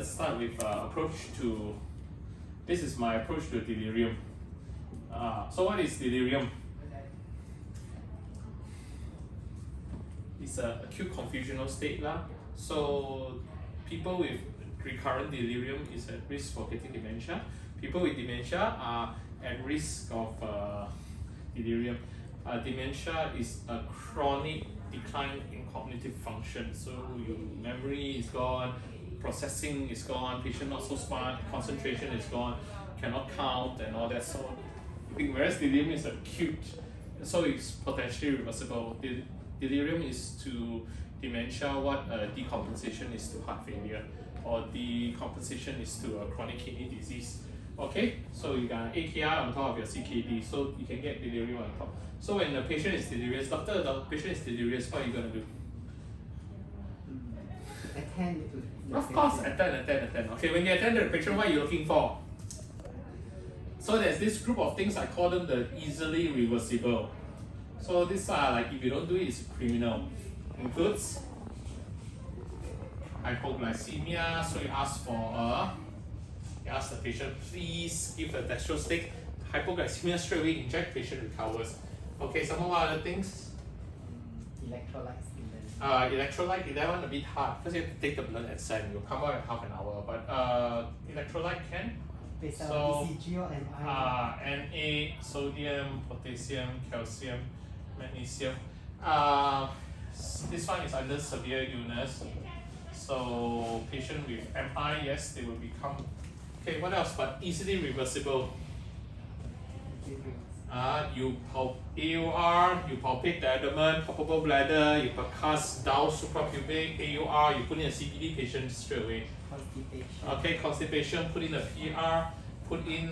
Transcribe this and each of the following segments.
let's start with this is my approach to delirium. So what is delirium? It's an acute confusional state lah. So people with recurrent delirium is at risk for getting dementia. People with dementia are at risk of delirium. Dementia is a chronic decline in cognitive function. So your memory is gone, processing is gone, patient not so smart, concentration is gone, cannot count and all that sort of thing. Whereas delirium is acute, so it's potentially reversible. Delirium is to dementia what decompensation is to heart failure, or decompensation is to a chronic kidney disease. Okay, so you got AKI on top of your CKD, so you can get delirium on top. So when the patient is delirious, doctor, the patient is delirious, what are you going to do? Attend to the Of course, attend. Okay, when you attend to the patient, what are you looking for? So there's this group of things, I call them the easily reversible. So these are like, if you don't do it, it's criminal. Includes hypoglycemia, so you ask the patient, please give a dextro stick. Hypoglycemia straight away inject, patient recovers. Okay, some more other things. electrolytes in the Electrolyte, that one a bit hard because you have to take the blood and send. You'll come out in half an hour. But electrolyte can. So ECG or MI. Na, sodium, potassium, calcium, magnesium. This one is under severe illness. So patient with MI, yes, they will become. Okay, what else? But easily reversible. You AUR, you palpate the abdomen, palpable bladder, you percuss down suprapubic, AUR, you put in a CPD patient straight away. Constipation. Okay, constipation, put in a PR, put in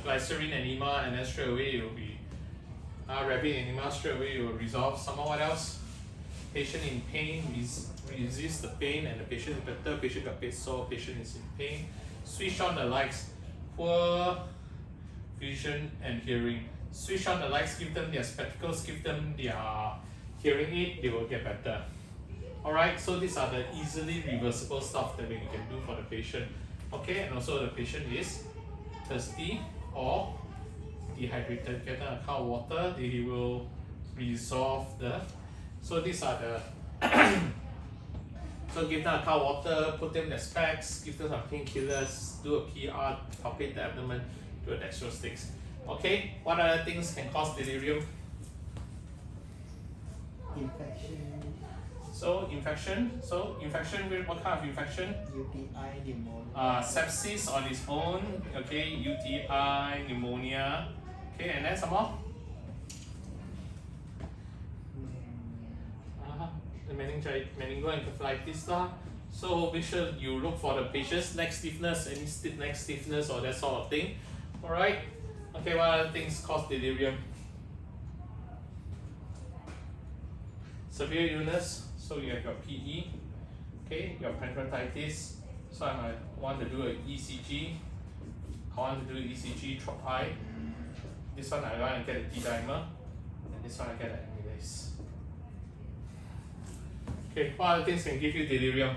glycerin enema, and then straight away it will be rapid enema, straight away it will resolve. Some more, what else? Patient in pain, resist the pain, and the patient is better. Patient got paid sore, patient is in pain. Switch on the lights. Poor vision and hearing. Switch on the lights, give them their spectacles, give them their hearing aid, they will get better. Alright, so these are the easily reversible stuff that we can do for the patient. Okay, and also the patient is thirsty or dehydrated, get them a cup of water, they will resolve the. So these are the so give them a cup of water, put them their specs, give them some painkillers, do a PR, palpate the abdomen, do a dextro sticks. Okay, what other things can cause delirium? Infection. So infection, what kind of infection? UTI, pneumonia. Sepsis on its own, okay, UTI, pneumonia, okay, and then some more? The meningoencephalitis lah. So make sure you look for the patient's neck stiffness, any neck stiffness or that sort of thing. Alright? Okay, what other things cause delirium? Severe illness, so you have your PE, okay, your pancreatitis. So I might want to do an ECG. I want to do ECG tropi. This one I want to get a D-dimer, and this one I get an amylase. Okay, what other things can give you delirium?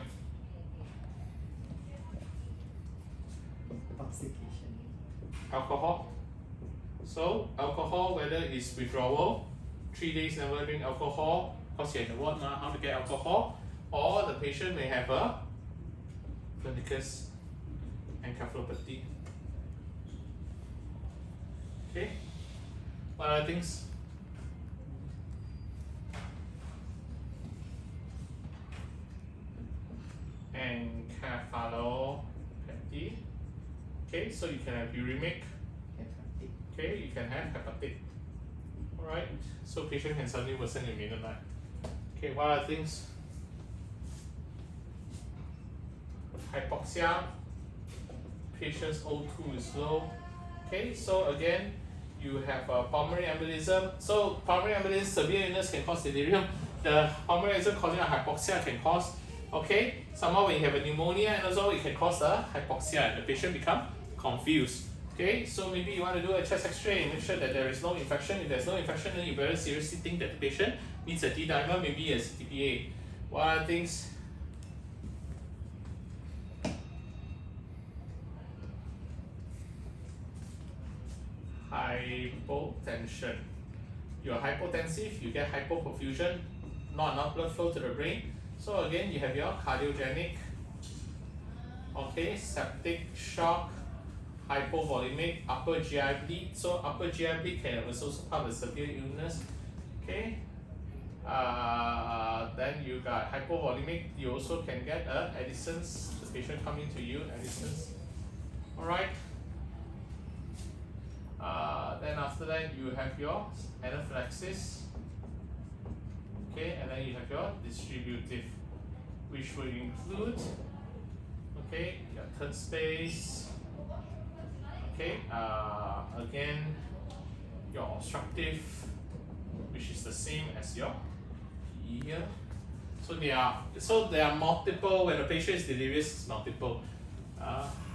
Intoxication. Alcohol. So alcohol, whether it's withdrawal, 3 days never drink alcohol, because you have the word now how to get alcohol, or the patient may have a pernicious encephalopathy. Okay, what other things? Encephalopathy. Okay, so you can have uremic. Okay, you can have hepatic. Alright, so patient can suddenly worsen in the middle night. Okay, what are things? Hypoxia. Patient's O2 is low. Okay, so again, you have a pulmonary embolism. So pulmonary embolism, severe illness can cause delirium. The pulmonary embolism causing a hypoxia can cause. Okay, somehow when you have a pneumonia and also it can cause a hypoxia and the patient become confused. Okay, so maybe you want to do a chest X-ray and make sure that there is no infection. If there's no infection, then you better seriously think that the patient needs a D-dimer, maybe a CTPA. What are things? Hypotension. You're hypotensive, you get hypoperfusion, not enough blood flow to the brain. So again, you have your cardiogenic, okay, septic shock, hypovolemic, upper GI bleed. So upper GI bleed can also part of severe illness. Okay. Then you got hypovolemic. You also can get Addison's. The patient coming to you, Addison's. All right. Then after that you have your anaphylaxis. Okay, and then you have your distributive, which will include, okay, your third space. Okay, again, your obstructive, which is the same as your here. So there are multiple. When the patient is delirious, it's multiple.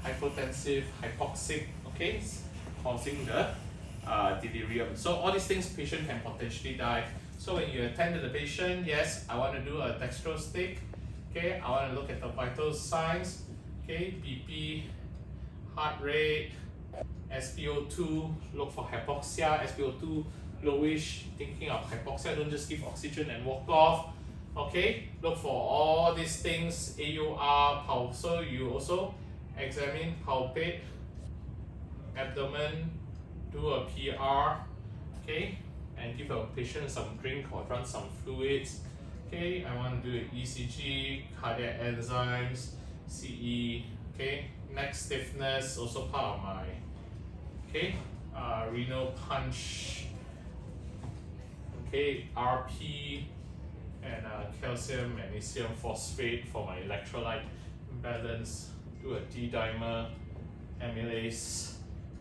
Hypotensive, hypoxic, okay, causing the delirium. So all these things, patient can potentially die. So when you attend to the patient, yes, I want to do a dextro stick. Okay, I want to look at the vital signs. Okay, BP, heart rate, SpO2, look for hypoxia, SpO2 lowish, thinking of hypoxia, don't just give oxygen and walk off. Okay, look for all these things, AUR, so you also examine, palpate, abdomen, do a PR, okay, and give a patient some drink or run some fluids. Okay, I want to do an ECG, cardiac enzymes, CE, okay, neck stiffness, also part of my, okay, renal punch, okay, RP, and calcium, magnesium, phosphate for my electrolyte balance, do a D-dimer, amylase,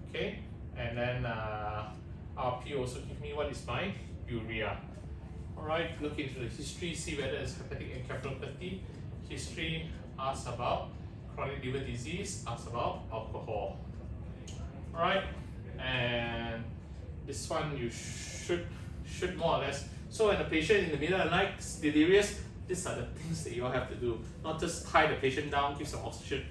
okay, and then RP also give me what is my urea. Alright, look into the history, see whether it's hepatic encephalopathy. History, ask about chronic liver disease, ask about alcohol. Alright, and this one you should more or less. So when the patient in the middle of the night is delirious, these are the things that you all have to do. Not just tie the patient down, give some oxygen,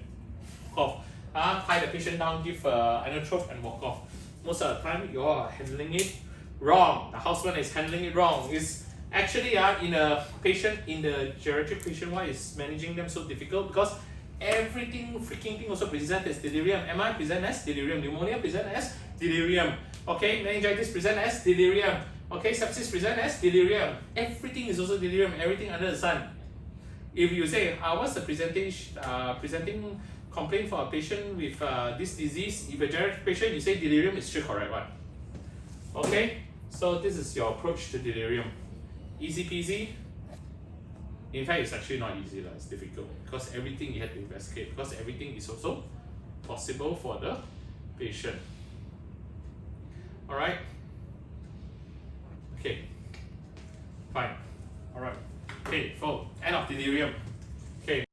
walk off. Tie the patient down, give inotrope and walk off. Most of the time you all are handling it wrong. The houseman is handling it wrong. It's actually in a patient, in the geriatric patient, why is managing them so difficult? Because everything freaking thing also present as delirium. MI present as delirium. Pneumonia present as delirium. Okay, meningitis present as delirium. Okay, sepsis present as delirium. Everything is also delirium. Everything under the sun. If you say, what's the presenting complaint for a patient with this disease? If a geriatric patient, you say delirium, is the correct one. Okay, so this is your approach to delirium. Easy peasy. In fact, it's actually not easy, it's difficult because everything you have to investigate, because everything is also possible for the patient. Alright? Okay. Fine. Alright. Okay, end of delirium.